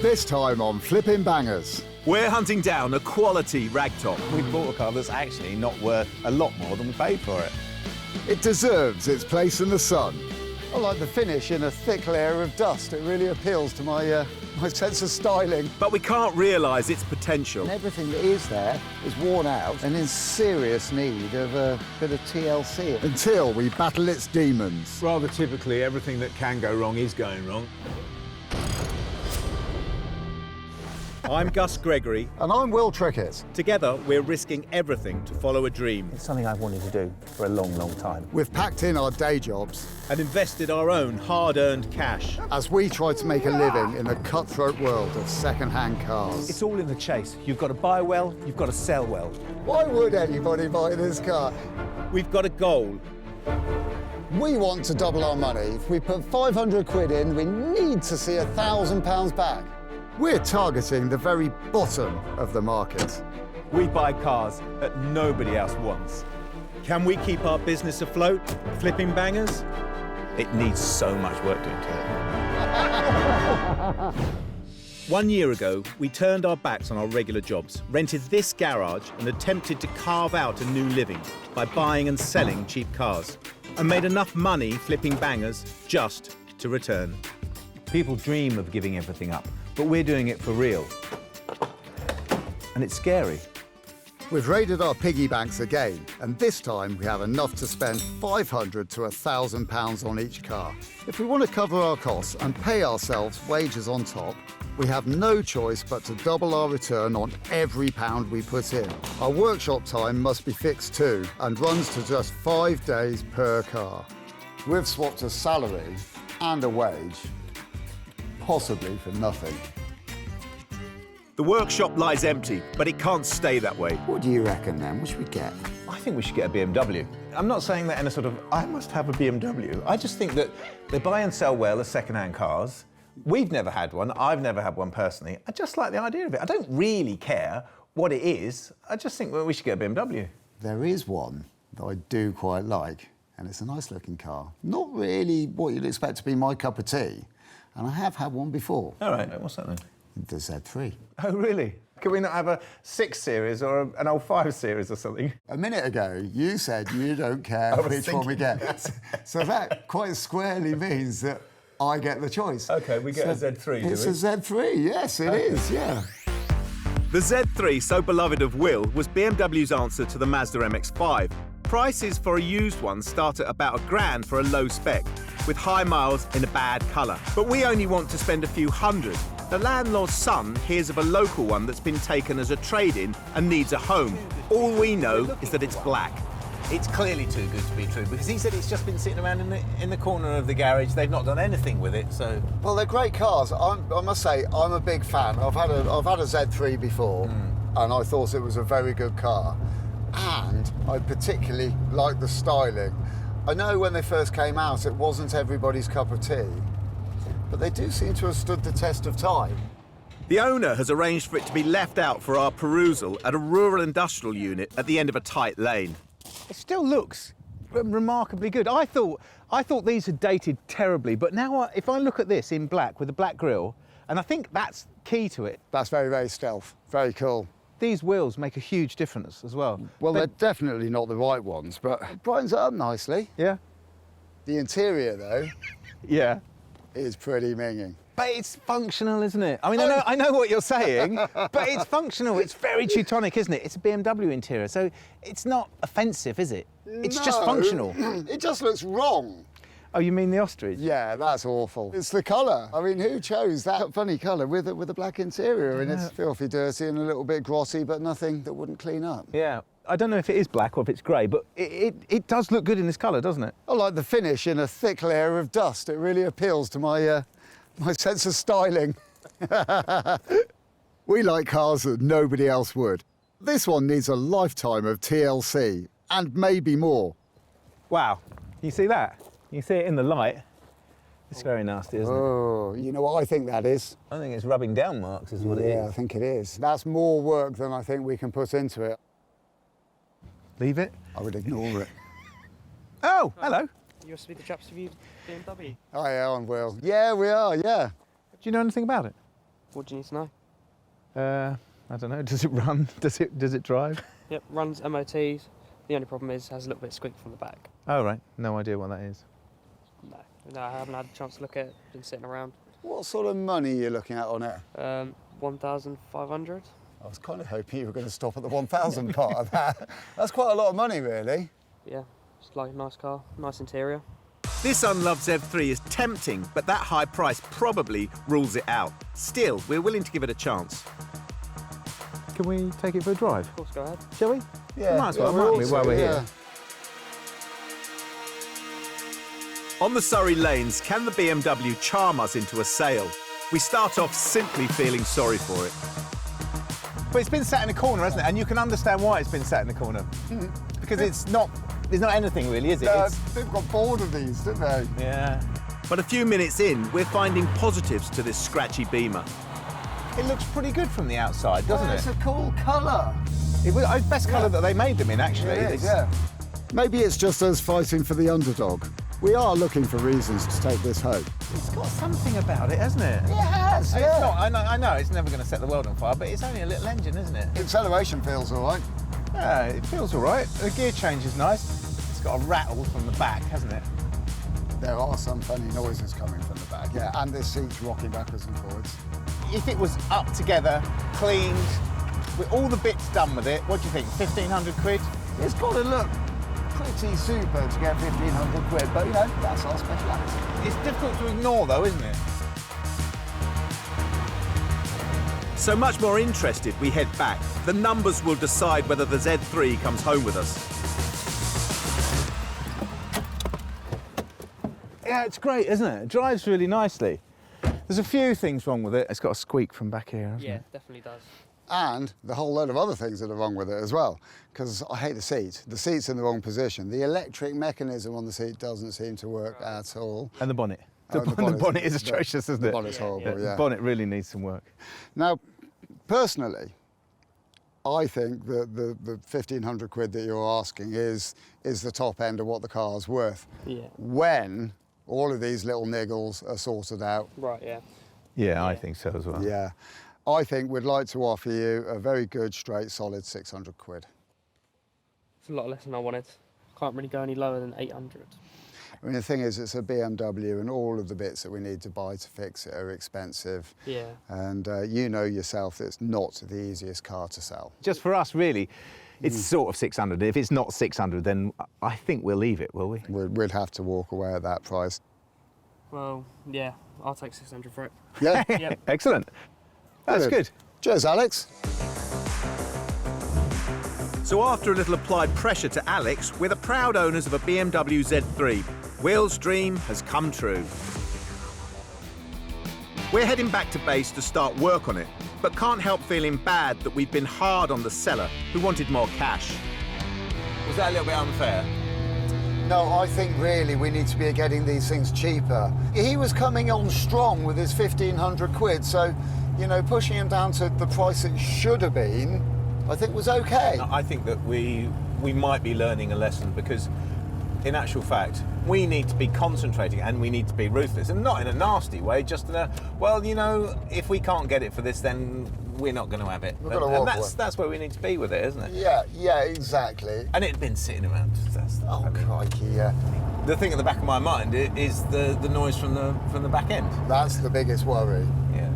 This time on Flipping Bangers. We're hunting down a quality ragtop. We bought a car that's actually not worth a lot more than we paid for it. It deserves its place in the sun. I like the finish in a thick layer of dust. It really appeals to my sense of styling. But we can't realise its potential. And everything that is there is worn out and in serious need of a bit of TLC. Until we battle its demons. Rather typically, everything that can go wrong is going wrong. I'm Gus Gregory. And I'm Will Trickett. Together, we're risking everything to follow a dream. It's something I've wanted to do for a long, long time. We've packed in our day jobs And invested our own hard-earned cash. as we try to make a living in the cutthroat world of second-hand cars. It's all in the chase. You've got to buy well, you've got to sell well. Why would anybody buy this car? We've got a goal. We want to double our money. If we put 500 quid in, we need to see £1,000 back. We're targeting the very bottom of the market. We buy cars that nobody else wants. Can we keep our business afloat, Flipping Bangers? It needs so much work doing to it. 1 year ago, we turned our backs on our regular jobs, rented this garage and attempted to carve out a new living by buying and selling cheap cars, and made enough money flipping bangers just to return. People dream of giving everything up, but we're doing it for real. And it's scary. We've raided our piggy banks again, and this time we have enough to spend £500 to £1,000 on each car. If we want to cover our costs and pay ourselves wages on top, we have no choice but to double our return on every pound we put in. Our workshop time must be fixed too, and runs to just 5 days per car. We've swapped a salary and a wage, possibly for nothing. The workshop lies empty, but it can't stay that way. What do you reckon then? What should we get? I think we should get a BMW. I'm not saying that in a sort of, I must have a BMW. I just think that they buy and sell well as second-hand cars. We've never had one. I've never had one personally. I just like the idea of it. I don't really care what it is. I just think, well, we should get a BMW. There is one that I do quite like, and it's a nice-looking car. Not really what you'd expect to be my cup of tea, and I have had one before. All right, what's that then? The Z3. Oh, really? Can we not have a 6 Series or an old 5 Series or something? A minute ago, you said you don't care which one we get. So that quite squarely means that I get the choice. OK, we get a Z3, do we? It's a Z3, yes, it is, yeah. The Z3, so beloved of Will, was BMW's answer to the Mazda MX-5. Prices for a used one start at about £1,000 for a low spec, with high miles in a bad colour. But we only want to spend a few hundred. The landlord's son hears of a local one that's been taken as a trade-in and needs a home. All we know is that it's black. It's clearly too good to be true, because he said it's just been sitting around in the corner of the garage. They've not done anything with it, so... Well, they're great cars. I must say, I'm a big fan. I've had a Z3 before, and I thought it was a very good car. And I particularly like the styling. I know when they first came out, it wasn't everybody's cup of tea, but they do seem to have stood the test of time. The owner has arranged for it to be left out for our perusal at a rural industrial unit at the end of a tight lane. It still looks remarkably good. I thought these had dated terribly, but now if I look at this in black with a black grille, and I think that's key to it. That's very, very stealth. Very cool. These wheels make a huge difference as well. Well, they're definitely not the right ones, but it brightens it up nicely. Yeah? The interior, though, Yeah. is pretty minging. But it's functional, isn't it? I mean, I know what you're saying, but it's functional. It's very Teutonic, isn't it? It's a BMW interior, so it's not offensive, is it? It's just functional. It just looks wrong. Oh, you mean the ostrich? Yeah, that's awful. It's the colour. I mean, who chose that funny colour with a black interior? And it's filthy dirty and a little bit glossy, but nothing that wouldn't clean up. Yeah. I don't know if it is black or if it's grey, but it does look good in this colour, doesn't it? I like the finish in a thick layer of dust. It really appeals to my sense of styling. We like cars that nobody else would. This one needs a lifetime of TLC, and maybe more. Wow. You see that? You see it in the light. It's very nasty, isn't it? Oh, you know what I think that is? I think it's rubbing down marks is what it is. Yeah, I think it is. That's more work than I think we can put into it. Leave it? I would ignore it. Oh, hello. You're supposed to be the chaps reviewed BMW. Oh, yeah, I'm Will. Yeah, we are, yeah. Do you know anything about it? What do you need to know? I don't know. Does it run? Does it drive? Yep, runs MOTs. The only problem is it has a little bit of squeak from the back. Oh right, no idea what that is. No, I haven't had a chance to look at it. Been sitting around. What sort of money are you looking at on it? 1,500. I was kind of hoping you were going to stop at the 1,000 part of that. That's quite a lot of money, really. Yeah, it's like a nice car, nice interior. This unloved Z3 is tempting, but that high price probably rules it out. Still, we're willing to give it a chance. Can we take it for a drive? Of course, go ahead. Shall we? Yeah, Might as well, we mightn't we, also- while we're yeah. here? On the Surrey lanes, can the BMW charm us into a sale? We start off simply feeling sorry for it. But it's been sat in a corner, hasn't it? And you can understand why it's been sat in the corner. Because there's not anything really, is it? They've got bored of these, didn't they? Yeah. But a few minutes in, we're finding positives to this scratchy Beamer. It looks pretty good from the outside, doesn't It's it? a cool colour. It was the best colour that they made them in, actually. It is, It's- yeah. Maybe it's just us fighting for the underdog. We are looking for reasons to take this home. It's got something about it, hasn't it? It has, It's yeah. not, I know it's never going to set the world on fire, but it's only a little engine, isn't it? Acceleration feels all right. Yeah, it feels all right. The gear change is nice. It's got a rattle from the back, hasn't it? There are some funny noises coming from the back, yeah, and this seat's rocking backwards and forwards. If it was up together, cleaned, with all the bits done with it, what do you think, 1,500 quid? It's got to look pretty super to get 1,500 quid, but you know, that's our speciality. It's difficult to ignore though, isn't it? So much more interested, we head back. The numbers will decide whether the Z3 comes home with us. Yeah, it's great, isn't it? It drives really nicely. There's a few things wrong with it. It's got a squeak from back here, hasn't Yeah, it? definitely does. And the whole load of other things that are wrong with it as well, because I hate the seat. The seat's in the wrong position. The electric mechanism on the seat doesn't seem to work at all. And the bonnet. Oh, The bonnet is atrocious, isn't it? The bonnet's horrible, yeah. The bonnet really needs some work. Now, personally, I think that the 1,500 quid that you're asking is the top end of what the car's worth. Yeah. When all of these little niggles are sorted out. Right, yeah. Yeah, I think so as well. Yeah. I think we'd like to offer you a very good, straight, solid 600 quid. It's a lot less than I wanted. Can't really go any lower than 800. I mean, the thing is, it's a BMW, and all of the bits that we need to buy to fix it are expensive. Yeah. And you know yourself, it's not the easiest car to sell. Just for us, really, it's sort of 600. If it's not 600, then I think we'll leave it, will we? We'd have to walk away at that price. Well, yeah, I'll take 600 for it. Yeah? Yep. Excellent. That's good. Cheers, Alex. So after a little applied pressure to Alex, we're the proud owners of a BMW Z3. Will's dream has come true. We're heading back to base to start work on it, but can't help feeling bad that we've been hard on the seller who wanted more cash. Was that a little bit unfair? No, I think really we need to be getting these things cheaper. He was coming on strong with his 1,500 quid, so, you know, pushing him down to the price it should have been, I think was okay. I think that we might be learning a lesson because, in actual fact, we need to be concentrating and we need to be ruthless, and not in a nasty way, just in a, well, you know, if we can't get it for this, then we're not going to have it. We've got to And walk away. that's where we need to be with it, isn't it? Yeah, exactly. And it'd been sitting around. Oh, crikey, yeah. The thing at the back of my mind is the noise from the back end. That's the biggest worry. Yeah.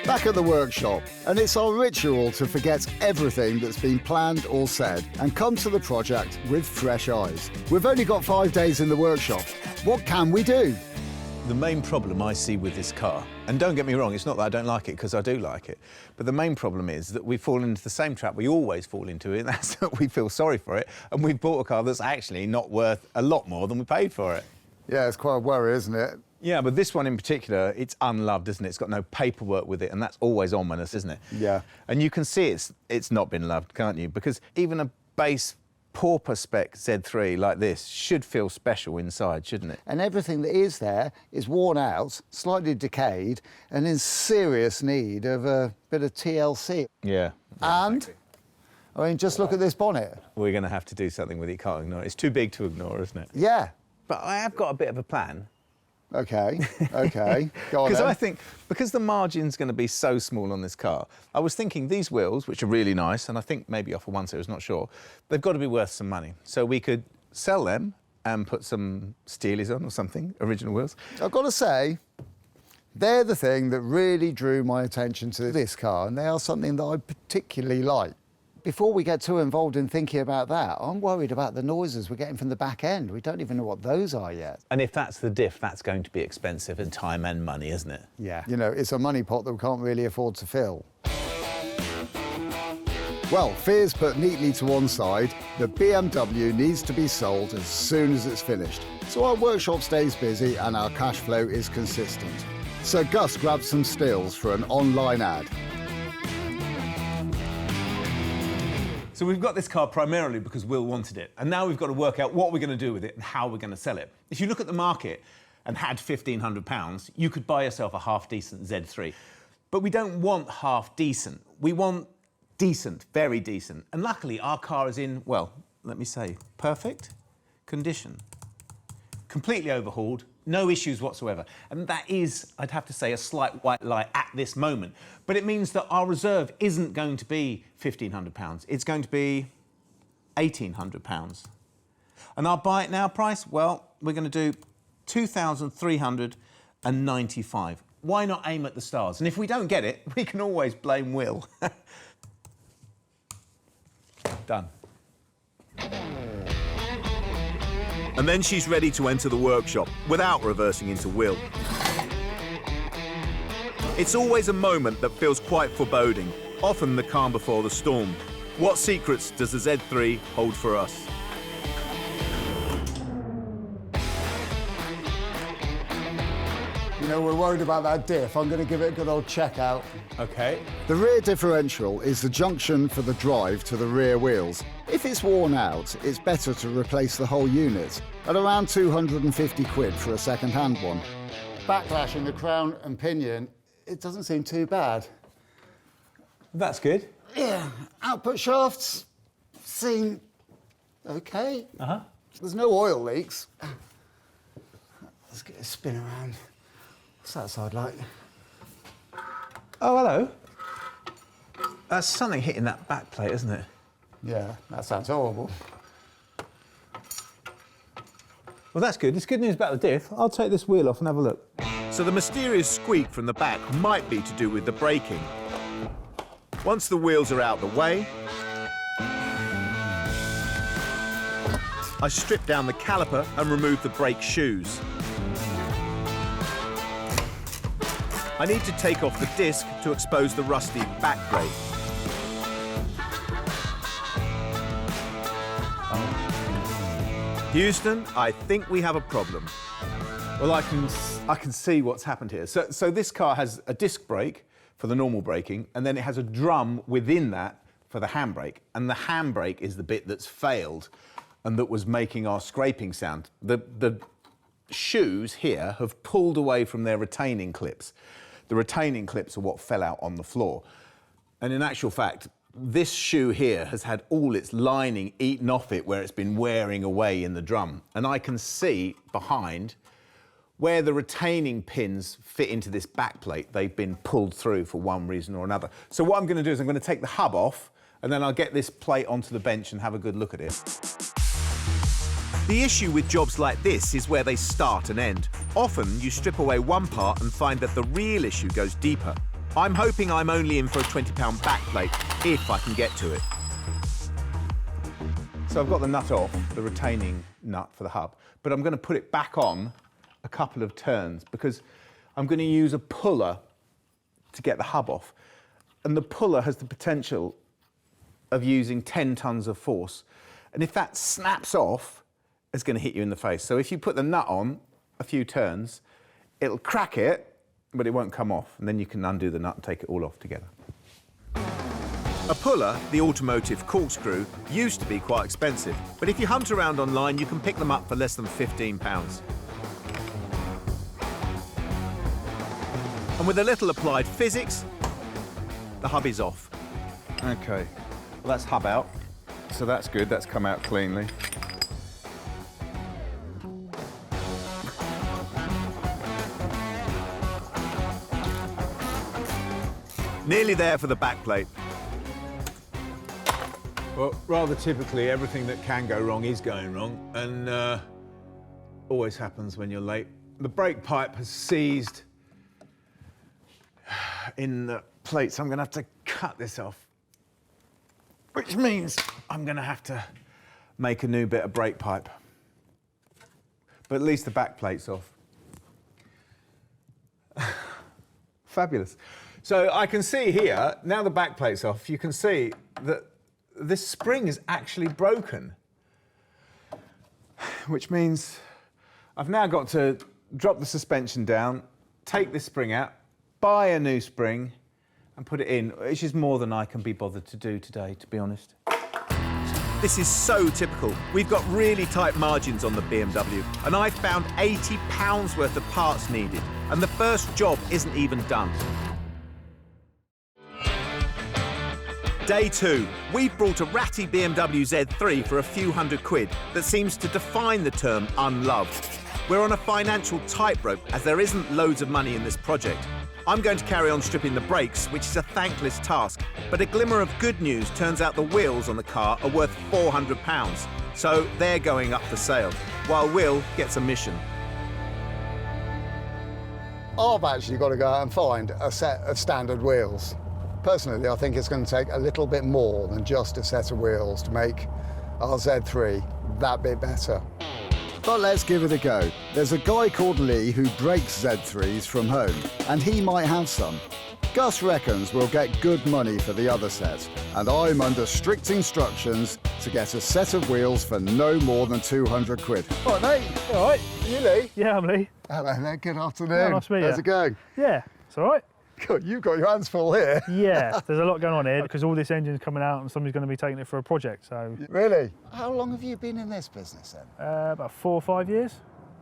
Back at the workshop, and it's our ritual to forget everything that's been planned or said and come to the project with fresh eyes. We've only got 5 days in the workshop. What can we do? The main problem I see with this car, and don't get me wrong, it's not that I don't like it, because I do like it, but the main problem is that we fall into the same trap we always fall into, and that's that we feel sorry for it, and we've bought a car that's actually not worth a lot more than we paid for it. Yeah, it's quite a worry, isn't it? Yeah, but this one in particular, it's unloved, isn't it? It's got no paperwork with it, and that's always ominous, isn't it? Yeah. And you can see it's not been loved, can't you? Because even a base pauper spec Z3 like this should feel special inside, shouldn't it? And everything that is there is worn out, slightly decayed, and in serious need of a bit of TLC. Yeah. And, I mean, just look at this bonnet. We're going to have to do something with it. You can't ignore it. It's too big to ignore, isn't it? Yeah. But I have got a bit of a plan. Okay, okay. Go on Because then. I think, because the margin's going to be so small on this car, I was thinking these wheels, which are really nice, and I think maybe off of 1 Series, not sure, they've got to be worth some money. So we could sell them and put some Steelies on or something, original wheels. I've got to say, they're the thing that really drew my attention to this car, and they are something that I particularly like. Before we get too involved in thinking about that, I'm worried about the noises we're getting from the back end. We don't even know what those are yet. And if that's the diff, that's going to be expensive in time and money, isn't it? Yeah. You know, it's a money pot that we can't really afford to fill. Well, fears put neatly to one side, the BMW needs to be sold as soon as it's finished. So our workshop stays busy and our cash flow is consistent. So Gus grabbed some stills for an online ad. So we've got this car primarily because Will wanted it, and now we've got to work out what we're going to do with it and how we're going to sell it. If you look at the market and had £1,500, you could buy yourself a half-decent Z3. But we don't want half-decent. We want decent, very decent. And luckily, our car is in, well, let me say, perfect condition. Completely overhauled, no issues whatsoever. And that is, I'd have to say, a slight white lie at this moment. But it means that our reserve isn't going to be £1,500. It's going to be £1,800. And our buy it now price, well, we're going to do £2,395. Why not aim at the stars? And if we don't get it, we can always blame Will. Done. And then she's ready to enter the workshop without reversing into Will. It's always a moment that feels quite foreboding, often the calm before the storm. What secrets does the Z3 hold for us? You know, we're worried about that diff. I'm going to give it a good old check out. OK. The rear differential is the junction for the drive to the rear wheels. If it's worn out, it's better to replace the whole unit at around 250 quid for a second-hand one. Backlash in the crown and pinion, it doesn't seem too bad. That's good. Yeah, output shafts seem okay. Uh-huh. There's no oil leaks. Let's get a spin around. What's that side like? Oh, hello. That's something hitting that back plate, isn't it? Yeah, that sounds horrible. Well, that's good. It's good news about the diff. I'll take this wheel off and have a look. So the mysterious squeak from the back might be to do with the braking. Once the wheels are out the way, I strip down the caliper and remove the brake shoes. I need to take off the disc to expose the rusty back brake. Houston, I think we have a problem. Well, I can see what's happened here. So this car has a disc brake for the normal braking, and then it has a drum within that for the handbrake. And the handbrake is the bit that's failed and that was making our scraping sound. The shoes here have pulled away from their retaining clips. The retaining clips are what fell out on the floor. And in actual fact, this shoe here has had all its lining eaten off it where it's been wearing away in the drum. And I can see behind where the retaining pins fit into this back plate, they've been pulled through for one reason or another. So what I'm going to do is I'm going to take the hub off and then I'll get this plate onto the bench and have a good look at it. The issue with jobs like this is where they start and end. Often you strip away one part and find that the real issue goes deeper. I'm hoping I'm only in for a £20 backplate, if I can get to it. So I've got the nut off, the retaining nut for the hub, but I'm going to put it back on a couple of turns because I'm going to use a puller to get the hub off. And the puller has the potential of using 10 tons of force. And if that snaps off, it's going to hit you in the face. So if you put the nut on a few turns, it'll crack it, but it won't come off. And then you can undo the nut and take it all off together. A puller, the automotive corkscrew, used to be quite expensive, but if you hunt around online, you can pick them up for less than £15. And with a little applied physics, the hub is off. Okay, well that's hub out, so that's good, that's come out cleanly. Nearly there for the backplate. Well, rather typically, everything that can go wrong is going wrong, and always happens when you're late. The brake pipe has seized in the plate, so I'm going to have to cut this off, which means I'm going to have to make a new bit of brake pipe. But at least the back plate's off. Fabulous. So I can see here, now the back plate's off, you can see that this spring is actually broken, which means I've now got to drop the suspension down, take this spring out, buy a new spring and put it in, which is more than I can be bothered to do today, to be honest. This is so typical. We've got really tight margins on the BMW, and I found £80 worth of parts needed, and the first job isn't even done. Day 2, we've brought a ratty BMW Z3 for a few £100 that seems to define the term unloved. We're on a financial tightrope as there isn't loads of money in this project. I'm going to carry on stripping the brakes, which is a thankless task, but a glimmer of good news turns out the wheels on the car are worth £400, so they're going up for sale, while Will gets a mission. I've actually got to go out and find a set of standard wheels. Personally, I think it's going to take a little bit more than just a set of wheels to make our Z3 that bit better. But let's give it a go. There's a guy called Lee who breaks Z3s from home, and he might have some. Gus reckons we'll get good money for the other set, and I'm under strict instructions to get a set of wheels for no more than £200. All right, mate. All right. You, Lee? Yeah, I'm Lee. Hello there, good afternoon. Oh, nice to meet you. How's it going? Yeah, it's all right. God, you've got your hands full here. Yeah, there's a lot going on here because all this engine's coming out and somebody's going to be taking it for a project, so... Really? How long have you been in this business then? about 4 or 5 years.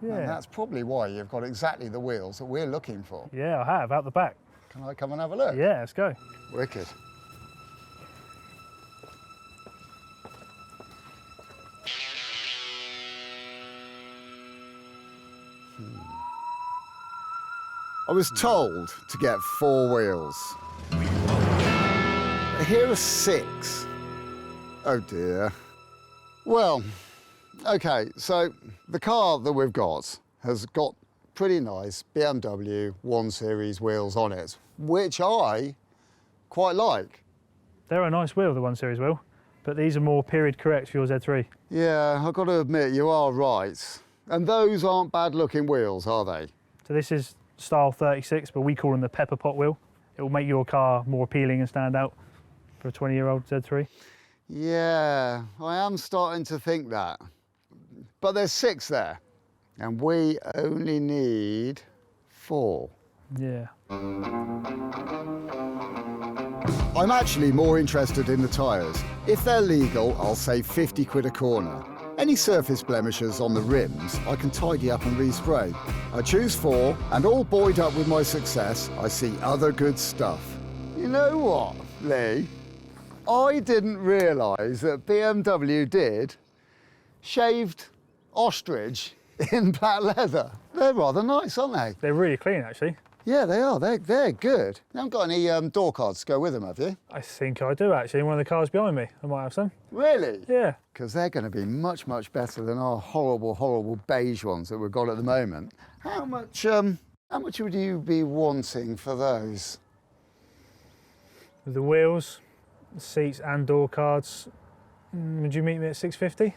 Yeah. And that's probably why you've got exactly the wheels that we're looking for. Yeah, I have, out the back. Can I come and have a look? Yeah, let's go. Wicked. I was told to get 4 wheels. Here are 6. Oh dear. Well, okay, so the car that we've got has got pretty nice BMW 1 Series wheels on it, which I quite like. They're a nice wheel, the 1 Series wheel, but these are more period correct for your Z3. Yeah, I've got to admit, you are right. And those aren't bad looking wheels, are they? So this is style 36, but we call them the pepper pot wheel. It will make your car more appealing and stand out for a 20-year-old Z3. Yeah, I am starting to think that. But there's 6 there, and we only need 4. Yeah. I'm actually more interested in the tyres. If they're legal, I'll save £50 a corner. Any surface blemishes on the rims, I can tidy up and respray. I choose 4, and all buoyed up with my success, I see other good stuff. You know what, Lee? I didn't realise that BMW did shaved ostrich in black leather. They're rather nice, aren't they? They're really clean, actually. Yeah, they are. They're good. You haven't got any door cards to go with them, have you? I think I do, actually. One of the cars behind me, I might have some. Really? Yeah. Because they're going to be much, much better than our horrible, horrible beige ones that we've got at the moment. How much would you be wanting for those? With the wheels, seats and door cards, would you meet me at 650?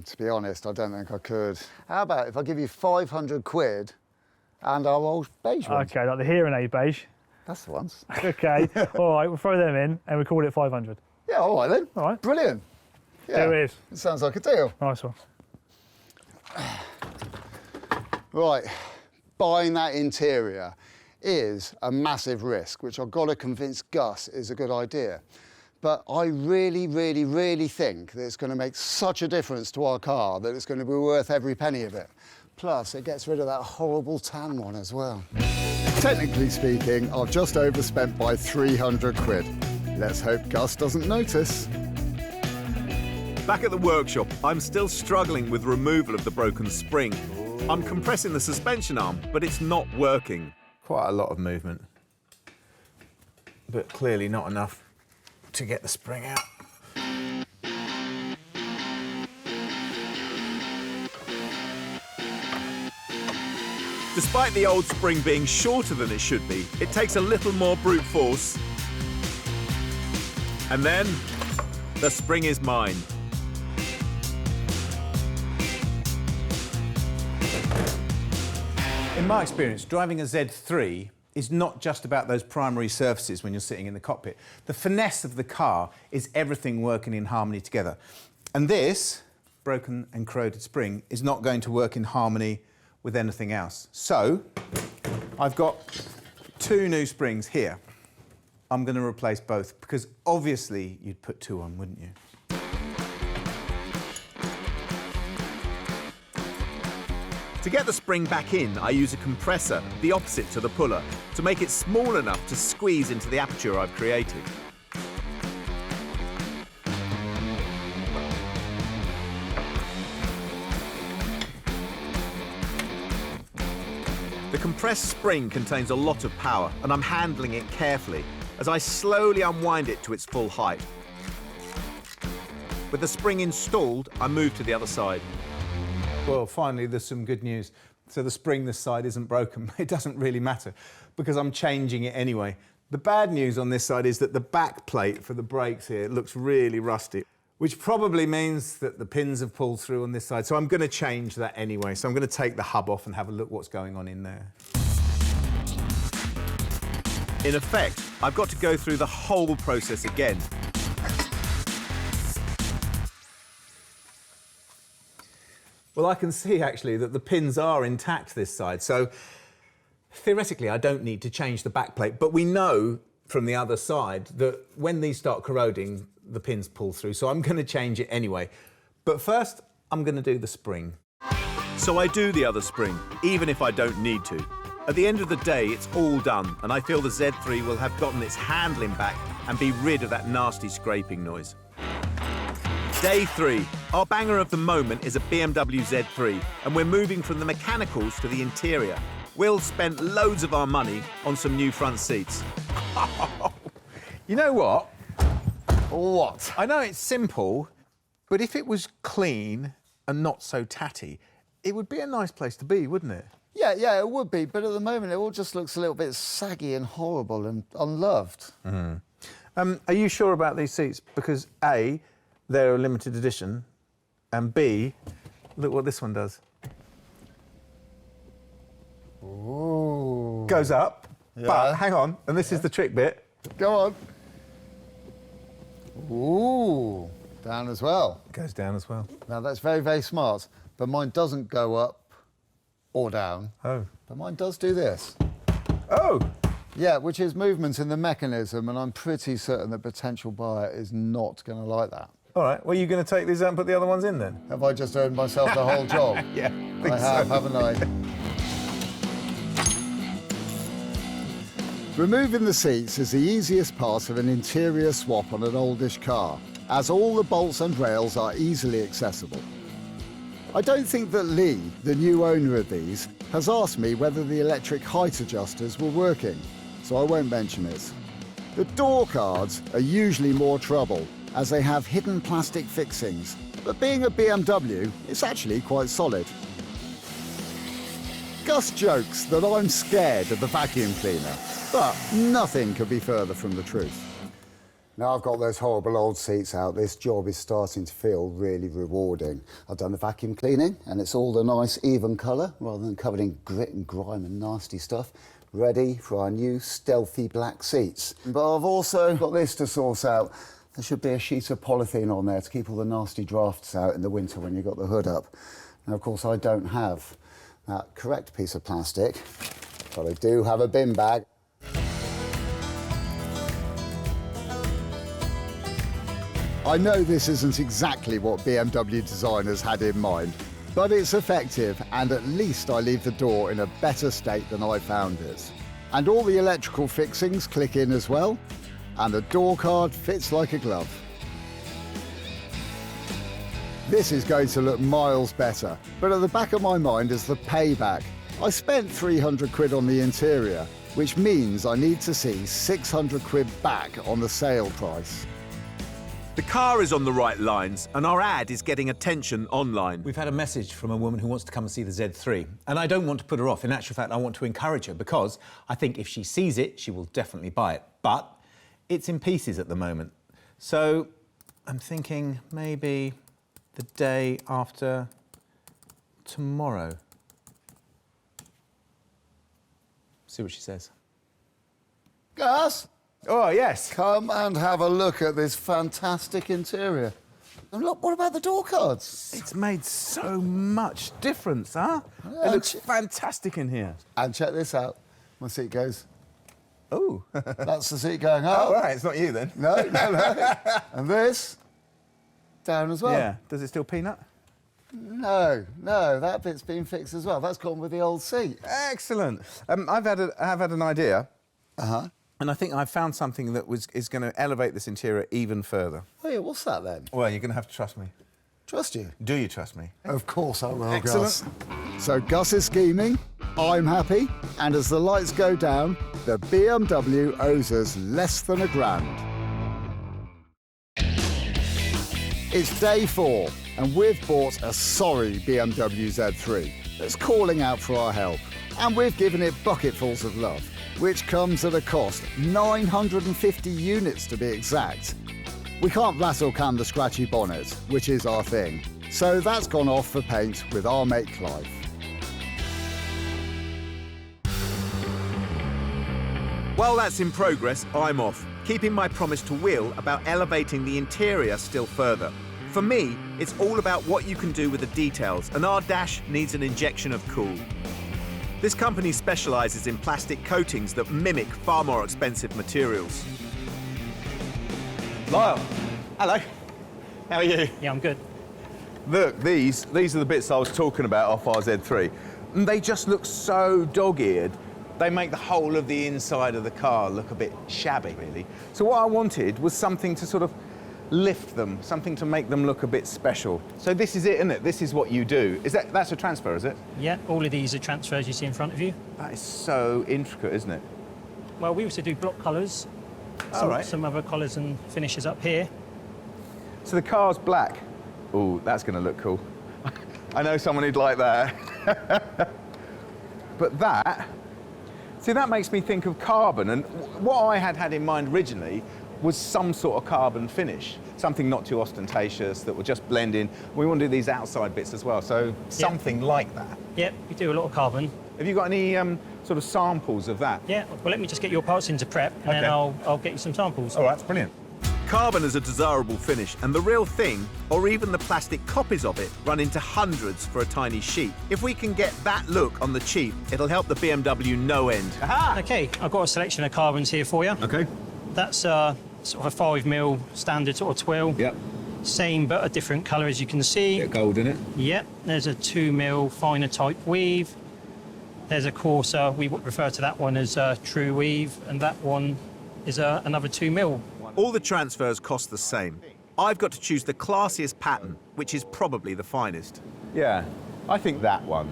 To be honest, I don't think I could. How about if I give you £500 and our old beige ones? Okay, like the hearing aid beige. That's the ones. Okay, all right, we'll throw them in and we call it 500. Yeah, all right then. All right. Brilliant. Yeah, There it is. It sounds like a deal. Nice one. Right, buying that interior is a massive risk, which I've got to convince Gus is a good idea. But I really, really, really think that it's going to make such a difference to our car that it's going to be worth every penny of it. Plus, it gets rid of that horrible tan one as well. Technically speaking, I've just overspent by £300. Let's hope Gus doesn't notice. Back at the workshop, I'm still struggling with removal of the broken spring. I'm compressing the suspension arm, but it's not working. Quite a lot of movement. but clearly not enough to get the spring out. Despite the old spring being shorter than it should be, it takes a little more brute force. And then, the spring is mine. In my experience, driving a Z3 is not just about those primary surfaces when you're sitting in the cockpit. The finesse of the car is everything working in harmony together. And this broken and corroded spring is not going to work in harmony with anything else. So, I've got 2 new springs here. I'm going to replace both, because obviously you'd put 2 on, wouldn't you? To get the spring back in, I use a compressor, the opposite to the puller, to make it small enough to squeeze into the aperture I've created. The compressed spring contains a lot of power, and I'm handling it carefully as I slowly unwind it to its full height. With the spring installed, I move to the other side. Well, finally, there's some good news. So the spring this side isn't broken. It doesn't really matter, because I'm changing it anyway. The bad news on this side is that the back plate for the brakes here looks really rusty, which probably means that the pins have pulled through on this side. So I'm going to change that anyway. So I'm going to take the hub off and have a look what's going on in there. In effect, I've got to go through the whole process again. Well, I can see actually that the pins are intact this side. So theoretically, I don't need to change the back plate. But we know from the other side that when these start corroding, the pins pull through. So I'm going to change it anyway. But first, I'm going to do the spring. So I do the other spring, even if I don't need to. At the end of the day, it's all done, and I feel the Z3 will have gotten its handling back and be rid of that nasty scraping noise. Day 3. Our banger of the moment is a BMW Z3, and we're moving from the mechanicals to the interior. Will spent loads of our money on some new front seats. You know what? What? I know it's simple, but if it was clean and not so tatty, it would be a nice place to be, wouldn't it? Yeah, it would be, but at the moment it all just looks a little bit saggy and horrible and unloved. Are you sure about these seats? Because A, they're a limited edition, and B, look what this one does. Ooh. Goes up, Yeah. but hang on, and this is the trick bit. Go on. Ooh, down as well. It goes down as well. Now that's very, very smart, but mine doesn't go up or down. Oh. But mine does do this. Oh! Yeah, which is movement in the mechanism, and I'm pretty certain the potential buyer is not going to like that. All right, well, you're going to take these out and put the other ones in then? Have I just earned myself the whole job? Yeah, I have, haven't I? Removing the seats is the easiest part of an interior swap on an oldish car, as all the bolts and rails are easily accessible. I don't think that Lee, the new owner of these, has asked me whether the electric height adjusters were working, so I won't mention it. The door cards are usually more trouble, as they have hidden plastic fixings, but being a BMW, it's actually quite solid. Gus jokes that I'm scared of the vacuum cleaner, but nothing could be further from the truth. Now I've got those horrible old seats out, this job is starting to feel really rewarding. I've done the vacuum cleaning, and it's all the nice even colour, rather than covered in grit and grime and nasty stuff, ready for our new stealthy black seats. But I've also got this to source out. There should be a sheet of polythene on there to keep all the nasty drafts out in the winter when you've got the hood up. Now, of course, I don't have that correct piece of plastic, but I do have a bin bag. I know this isn't exactly what BMW designers had in mind, but it's effective, and at least I leave the door in a better state than I found it. And all the electrical fixings click in as well, and the door card fits like a glove. This is going to look miles better, but at the back of my mind is the payback. I spent 300 quid on the interior, which means I need to see 600 quid back on the sale price. The car is on the right lines and our ad is getting attention online. We've had a message from a woman who wants to come and see the Z3, and I don't want to put her off. In actual fact, I want to encourage her because I think if she sees it, she will definitely buy it. But it's in pieces at the moment. So I'm thinking maybe the day after tomorrow. See what she says. Gus, Oh, yes. come and have a look at this fantastic interior. And look, what about the door cards? It's made so much difference, huh? Yeah, It looks and fantastic in here. And check this out. My seat goes. Oh. That's the seat going up. Oh, right, it's not you then. No, no, no. And this, down as well. Yeah. Does it still peanut? No, no, that bit's been fixed as well. That's gone with the old seat. Excellent. I have had an idea. Uh-huh. And I think I've found something that is going to elevate this interior even further. Oh, yeah, what's that then? Well, you're going to have to trust me. Trust you? Do you trust me? Of course I will, Excellent. Gus. So Gus is scheming, I'm happy, and as the lights go down, the BMW owes us less than £1,000. It's day 4, and we've bought a sorry BMW Z3 that's calling out for our help. And we've given it bucketfuls of love, which comes at a cost, 950 units to be exact. We can't rattle can the scratchy bonnet, which is our thing. So that's gone off for paint with our mate Clive. While that's in progress, I'm off, keeping my promise to Will about elevating the interior still further. For me, it's all about what you can do with the details, and our dash needs an injection of cool. This company specialises in plastic coatings that mimic far more expensive materials. Lyle, hello. How are you? Yeah, I'm good. Look, these are the bits I was talking about off our Z3. And they just look so dog-eared. They make the whole of the inside of the car look a bit shabby, really. So what I wanted was something to sort of lift them, something to make them look a bit special. So this is it, isn't it? This is what you do. That's a transfer, is it? Yeah, all of these are transfers you see in front of you. That is so intricate, isn't it? Well, we also do block colours. All right. Some other colours and finishes up here. So the car's black. Oh, that's going to look cool. I know someone who'd like that. But that, see, that makes me think of carbon. And what I had in mind originally was some sort of carbon finish, something not too ostentatious that will just blend in. We want to do these outside bits as well, so something like that. Yep, we do a lot of carbon. Have you got any sort of samples of that? Yeah, well, let me just get your parts into prep, and then I'll get you some samples. All right, that's brilliant. Carbon is a desirable finish, and the real thing, or even the plastic copies of it, run into hundreds for a tiny sheet. If we can get that look on the cheap, it'll help the BMW no end. Aha! Okay, I've got a selection of carbons here for you. Okay. That's sort of a 5mm standard sort of twill. Yep. Same but a different colour, as you can see. Get gold in it. Yep, there's a 2mm finer type weave. There's a coarser, we would refer to that one as true weave, and that one is another 2mm. All the transfers cost the same. I've got to choose the classiest pattern, which is probably the finest. Yeah, I think that one.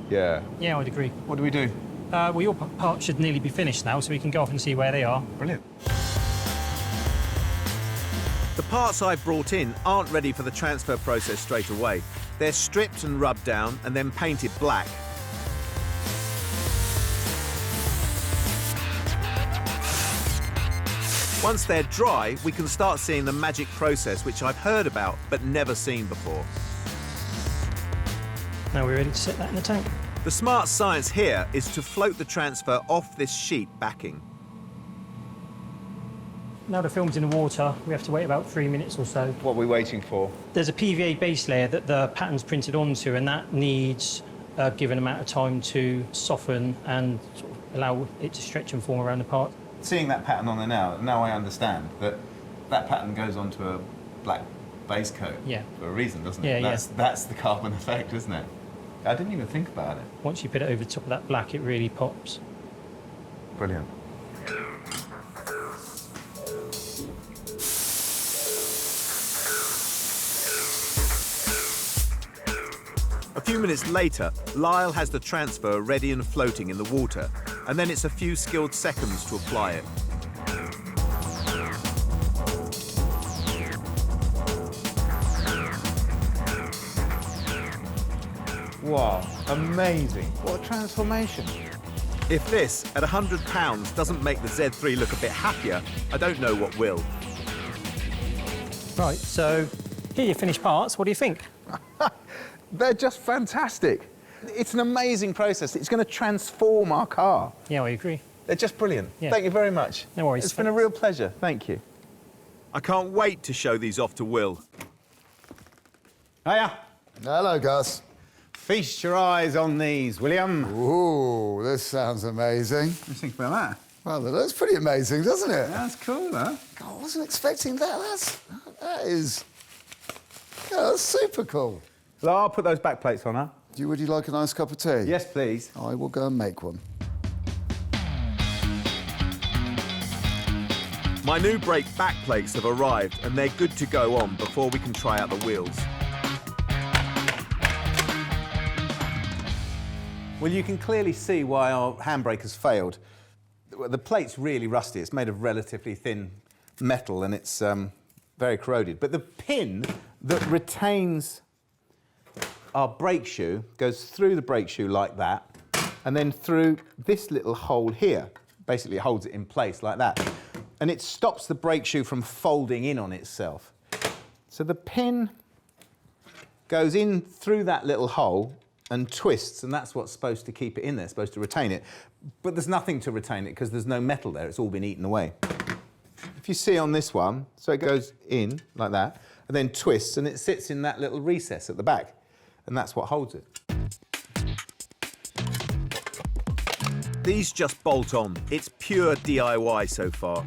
Yeah. Yeah, I'd agree. What do we do? Well, your parts should nearly be finished now, so we can go off and see where they are. Brilliant. The parts I've brought in aren't ready for the transfer process straight away. They're stripped and rubbed down and then painted black. Once they're dry, we can start seeing the magic process which I've heard about but never seen before. Now we're ready to set that in the tank. The smart science here is to float the transfer off this sheet backing. Now the film's in the water, we have to wait about 3 minutes or so. What are we waiting for? There's a PVA base layer that the pattern's printed onto, and that needs a given amount of time to soften and sort of allow it to stretch and form around the part. Seeing that pattern on there now I understand that that pattern goes onto a black base coat for a reason, doesn't it? Yeah, That's the carbon effect, isn't it? I didn't even think about it. Once you put it over the top of that black, it really pops. Brilliant. A few minutes later, Lyle has the transfer ready and floating in the water, and then it's a few skilled seconds to apply it. Wow, amazing. What a transformation. If this, at £100, doesn't make the Z3 look a bit happier, I don't know what will. Right, so here are your finished parts. What do you think? They're just fantastic. It's an amazing process. It's going to transform our car. Yeah, I agree. They're just brilliant. Yeah. Thank you very much. No worries. It's been a real pleasure. Thank you. I can't wait to show these off to Will. Hiya. Hello, Gus. Feast your eyes on these, William. Ooh, this sounds amazing. What do you think about that? Well, that looks pretty amazing, doesn't it? That's cool, huh? God, I wasn't expecting that. That's super cool. Well, I'll put those back plates on, huh? Would you like a nice cup of tea? Yes, please. I will go and make one. My new brake back plates have arrived and they're good to go on before we can try out the wheels. Well, you can clearly see why our handbrake has failed. The plate's really rusty. It's made of relatively thin metal and it's very corroded. But the pin that retains our brake shoe goes through the brake shoe like that and then through this little hole here. Basically, it holds it in place like that. And it stops the brake shoe from folding in on itself. So the pin goes in through that little hole and twists, and that's what's supposed to keep it in there, supposed to retain it. But there's nothing to retain it because there's no metal there, it's all been eaten away. If you see on this one, so it goes in like that, and then twists, and it sits in that little recess at the back, and that's what holds it. These just bolt on. It's pure DIY so far.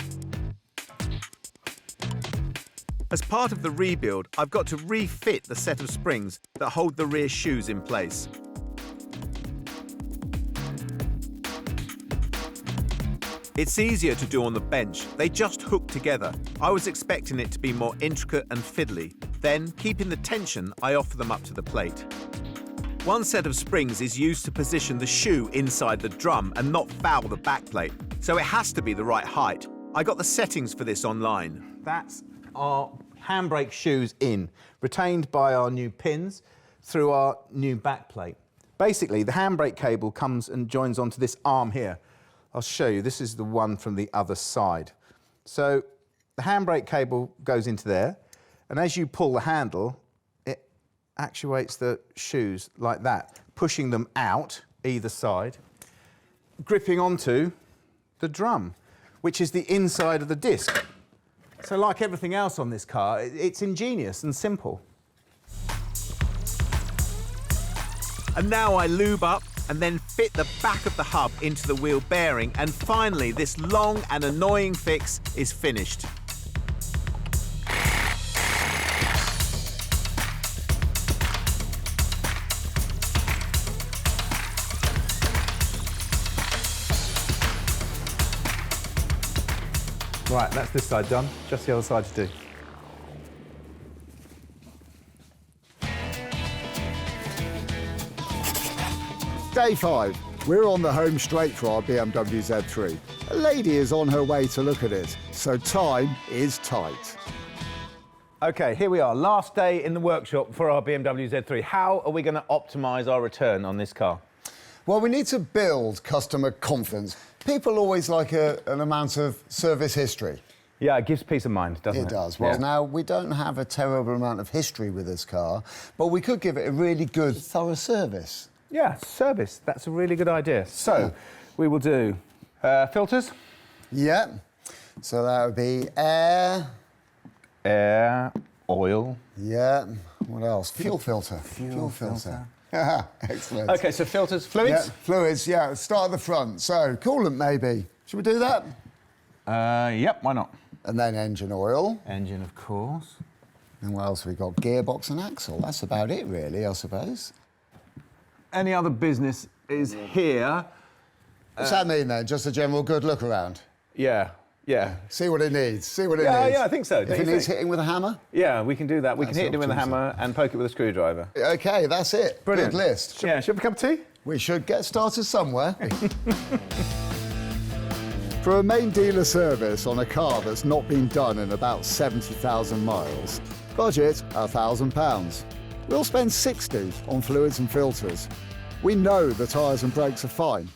As part of the rebuild, I've got to refit the set of springs that hold the rear shoes in place. It's easier to do on the bench. They just hook together. I was expecting it to be more intricate and fiddly. Then, keeping the tension, I offer them up to the plate. One set of springs is used to position the shoe inside the drum and not foul the backplate, so it has to be the right height. I got the settings for this online. That's our handbrake shoes in, retained by our new pins through our new backplate. Basically, the handbrake cable comes and joins onto this arm here. I'll show you, this is the one from the other side. So the handbrake cable goes into there, and as you pull the handle, it actuates the shoes like that, pushing them out either side, gripping onto the drum, which is the inside of the disc. So like everything else on this car, it's ingenious and simple. And now I lube up and then fit the back of the hub into the wheel bearing, and finally this long and annoying fix is finished. Right, that's this side done, just the other side to do. Day 5. We're on the home straight for our BMW Z3. A lady is on her way to look at it, so time is tight. Okay, here we are, last day in the workshop for our BMW Z3. How are we going to optimise our return on this car? Well, we need to build customer confidence. People always like an amount of service history. Yeah, it gives peace of mind, doesn't it? It does. Well, Yeah. now, we don't have a terrible amount of history with this car, but we could give it a really good, thorough service. Yeah, service, that's a really good idea. So, we will do filters. Yeah. So that would be air. Air, oil. Yeah. What else? Fuel filter. Fuel filter. Excellent. Okay, so filters, fluids? Yeah, fluids, yeah. Start at the front. So, coolant maybe. Should we do that? Yep, why not? And then engine oil. Engine, of course. And what else have we got? Gearbox and axle. That's about it, really, I suppose. Any other business is here. What's that mean, then? Just a general good look around? Yeah. Yeah. See what it needs. See what it Yeah, needs. yeah, I think so. If Don't it you needs think? hitting with a hammer. Yeah, we can do that. We can That's hit it with a optimism. hammer and poke it with a screwdriver. Okay, that's it. Brilliant. Good list. Yeah, should we have a cup of tea? We should get started somewhere. For a main dealer service on a car that's not been done in about 70,000 miles, budget £1,000. We'll spend 60 on fluids and filters. We know the tyres and brakes are fine.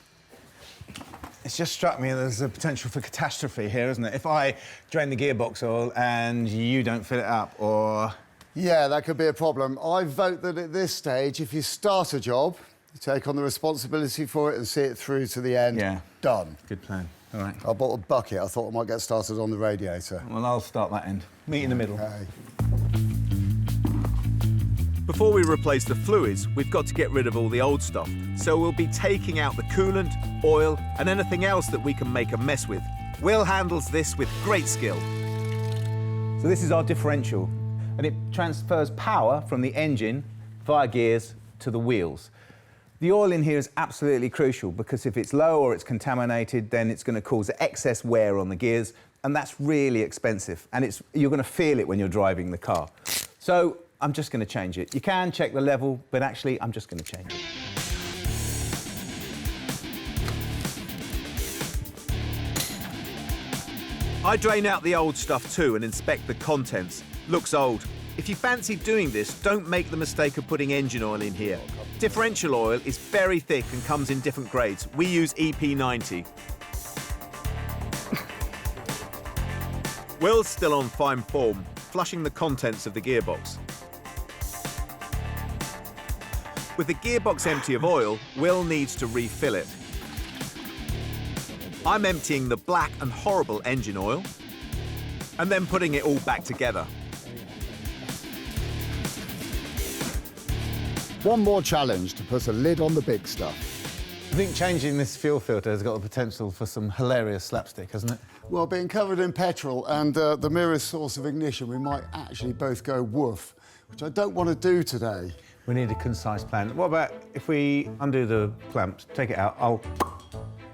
It's just struck me there's a potential for catastrophe here, isn't it? If I drain the gearbox oil and you don't fill it up, or... Yeah, that could be a problem. I vote that at this stage, if you start a job, you take on the responsibility for it and see it through to the end. Yeah. Done. Good plan. All right. I bought a bucket. I thought I might get started on the radiator. Well, I'll start that end. Meet in the middle. Okay. Before we replace the fluids, we've got to get rid of all the old stuff. So we'll be taking out the coolant, oil, and anything else that we can make a mess with. Will handles this with great skill. So this is our differential, and it transfers power from the engine via gears to the wheels. The oil in here is absolutely crucial because if it's low or it's contaminated, then it's going to cause excess wear on the gears, and that's really expensive. And you're going to feel it when you're driving the car. So I'm just going to change it. You can check the level, but actually I'm just going to change it. I drain out the old stuff too and inspect the contents. Looks old. If you fancy doing this, don't make the mistake of putting engine oil in here. Differential oil is very thick and comes in different grades. We use EP90. Will's still on fine form, flushing the contents of the gearbox. With the gearbox empty of oil, Will needs to refill it. I'm emptying the black and horrible engine oil and then putting it all back together. One more challenge to put a lid on the big stuff. I think changing this fuel filter has got the potential for some hilarious slapstick, hasn't it? Well, being covered in petrol and the mirror's source of ignition, we might actually both go woof, which I don't want to do today. We need a concise plan. What about if we undo the clamps, take it out, I'll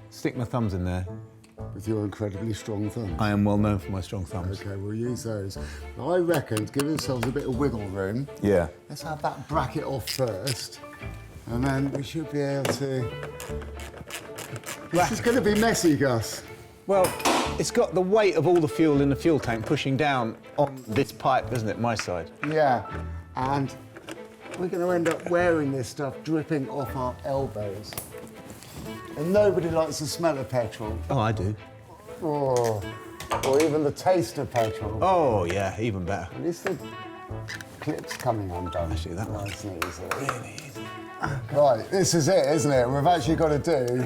stick my thumbs in there. With your incredibly strong thumb. I am well known for my strong thumbs. Okay, we'll use those. Now, I reckon to give ourselves a bit of wiggle room, Yeah. let's have that bracket off first, and then we should be able to... This is going to be messy, Gus. Well, it's got the weight of all the fuel in the fuel tank pushing down on this pipe, isn't it, my side? Yeah, and we're going to end up wearing this stuff dripping off our elbows. And nobody likes the smell of petrol. Oh, I do. Or even the taste of petrol. Oh, yeah, even better. At least the clip's coming undone. Actually, that one. Nice and easy. Really easy. Right, this is it, isn't it? We've actually got to do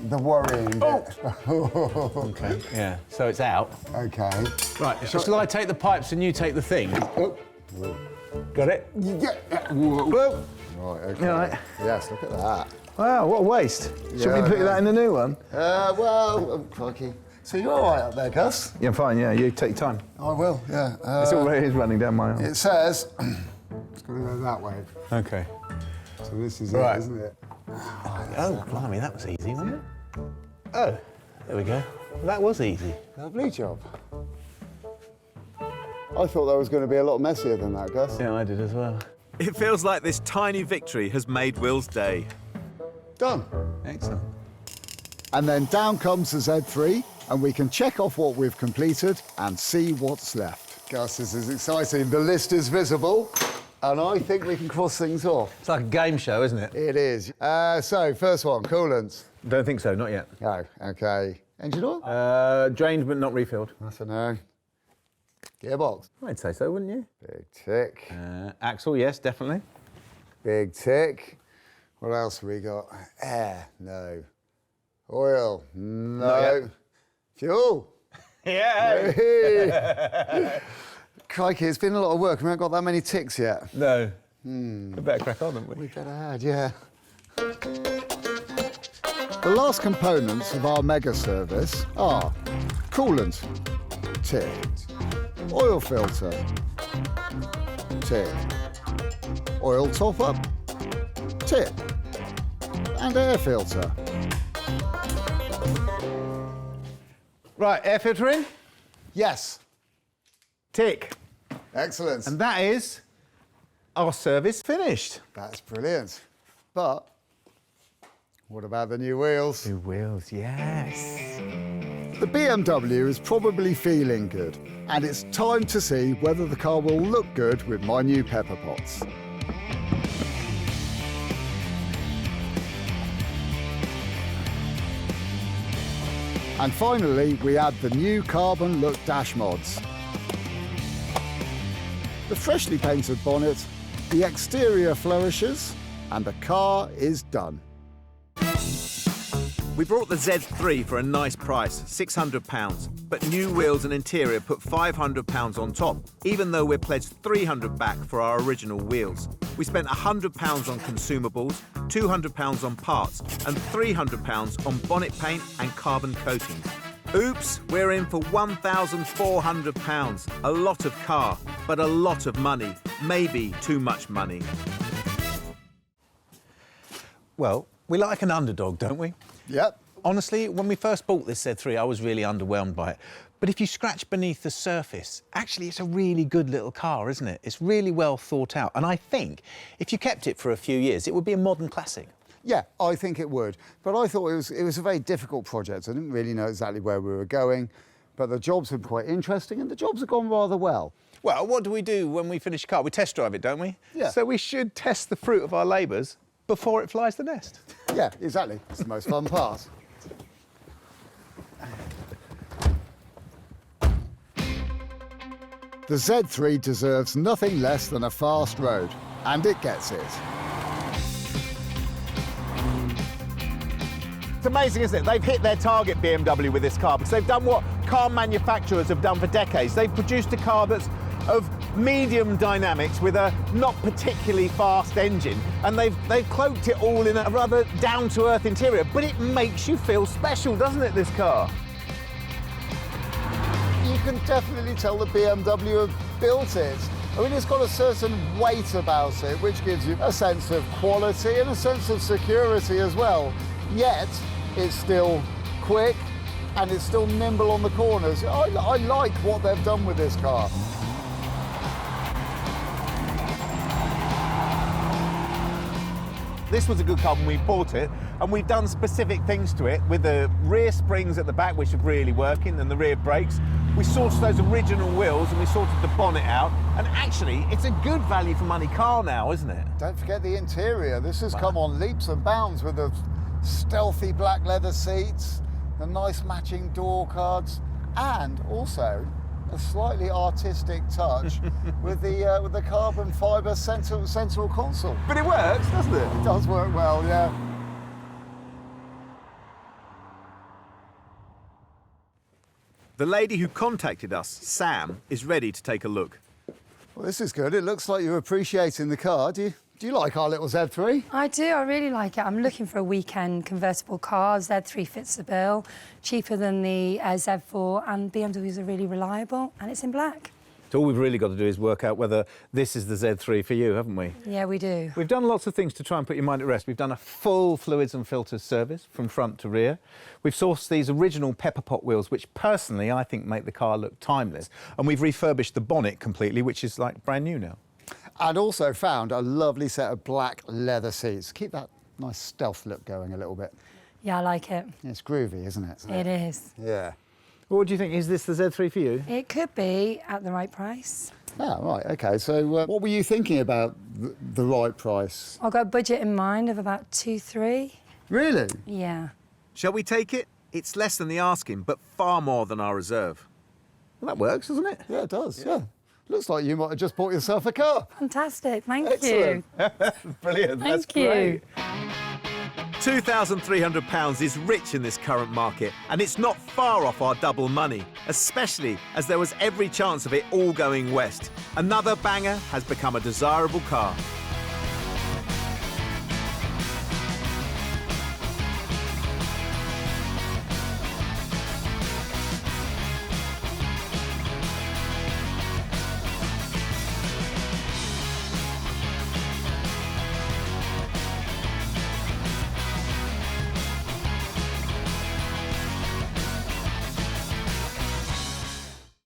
the worrying bit. Okay, yeah. So it's out. Okay. Right, shall I take the pipes and you take the thing? Oh. Got it? Yeah. Whoa. Right, okay. All right. Yes, look at that. Wow, what a waste. Should we Yeah, put no. that in the new one? Well, crikey. So you're all right up there, Gus? Yeah, fine, yeah, you take time. I will, yeah. It's already running down my arm. It says it's going to go that way. Okay. So this is Right. it, isn't it? Oh, blimey, that was easy, wasn't it? Oh, there we go. That was easy. Lovely job. I thought that was going to be a lot messier than that, Gus. Yeah, I did as well. It feels like this tiny victory has made Will's day. Done. Excellent. And then down comes the Z3, and we can check off what we've completed and see what's left. Gus, this is exciting. The list is visible, and I think we can cross things off. It's like a game show, isn't it? It is. So, first one, coolants. Don't think so, not yet. Oh, okay. Engine oil? Drained but not refilled. That's a no. Gearbox? I'd say so, wouldn't you? Big tick. Axle, yes, definitely. Big tick. What else have we got? Air? No. Oil? No. Not yet. Fuel? Yeah. Hey. Crikey, it's been a lot of work. We haven't got that many ticks yet. No. We better crack on, haven't we? We better add, yeah. The last components of our mega service are coolant, tick, oil filter, tick, oil top-up, tick, and air filter. Right, air filter in. Yes. Tick. Excellent. And that is our service finished. That's brilliant. But what about the new wheels? New wheels, yes. The BMW is probably feeling good, and it's time to see whether the car will look good with my new pepper pots. And finally, we add the new carbon look dash mods. The freshly painted bonnet, the exterior flourishes, and the car is done. We brought the Z3 for a nice price, £600, but new wheels and interior put £500 on top, even though we're pledged £300 back for our original wheels. We spent £100 on consumables, £200 on parts, and £300 on bonnet paint and carbon coatings. Oops, we're in for £1,400. A lot of car, but a lot of money. Maybe too much money. Well, we like an underdog, don't we? Yep. Honestly, when we first bought this Z3, I was really underwhelmed by it. But if you scratch beneath the surface, actually it's a really good little car, isn't it? It's really well thought out. And I think if you kept it for a few years, it would be a modern classic. Yeah, I think it would. But I thought it was a very difficult project. I didn't really know exactly where we were going, but the jobs were quite interesting and the jobs have gone rather well. Well, what do we do when we finish a car? We test drive it, don't we? Yeah. So we should test the fruit of our labours before it flies the nest. Yeah, exactly. It's the most fun part. The Z3 deserves nothing less than a fast road, and it gets it. It's amazing, isn't it? They've hit their target, BMW, with this car, because they've done what car manufacturers have done for decades. They've produced a car that's of medium dynamics with a not particularly fast engine, and they've cloaked it all in a rather down-to-earth interior, but it makes you feel special, doesn't it, this car? You can definitely tell the BMW have built it. I mean, it's got a certain weight about it, which gives you a sense of quality and a sense of security as well. Yet, it's still quick and it's still nimble on the corners. I like what they've done with this car. This was a good car when we bought it, and we've done specific things to it with the rear springs at the back, which are really working, and the rear brakes. We sorted those original wheels and we sorted the bonnet out, and actually it's a good value for money car now, isn't it? Don't forget the interior. This has come on leaps and bounds with the stealthy black leather seats, the nice matching door cards, and also a slightly artistic touch with the carbon fibre central console. But it works, doesn't it? It does work well, yeah. The lady who contacted us, Sam, is ready to take a look. Well, this is good. It looks like you're appreciating the car. Do you like our little Z3? I do, I really like it. I'm looking for a weekend convertible car. Z3 fits the bill, cheaper than the Z4, and BMWs are really reliable, and it's in black. So all we've really got to do is work out whether this is the Z3 for you, haven't we? Yeah, we do. We've done lots of things to try and put your mind at rest. We've done a full fluids and filters service from front to rear. We've sourced these original pepper pot wheels, which personally I think make the car look timeless. And we've refurbished the bonnet completely, which is like brand new now. And also found a lovely set of black leather seats. Keep that nice stealth look going a little bit. Yeah, I like it. It's groovy, isn't it? It is. Yeah. Well, what do you think? Is this the Z3 for you? It could be at the right price. Ah, right, OK. So what were you thinking about the right price? I've got a budget in mind of about 2-3. Really? Yeah. Shall we take it? It's less than the asking, but far more than our reserve. Well, that works, doesn't it? Yeah, it does, yeah. Looks like you might have just bought yourself a car. Fantastic, thank Excellent. you. Brilliant, that's Thank you. great. £2,300 is rich in this current market, and it's not far off our double money, especially as there was every chance of it all going west. Another banger has become a desirable car.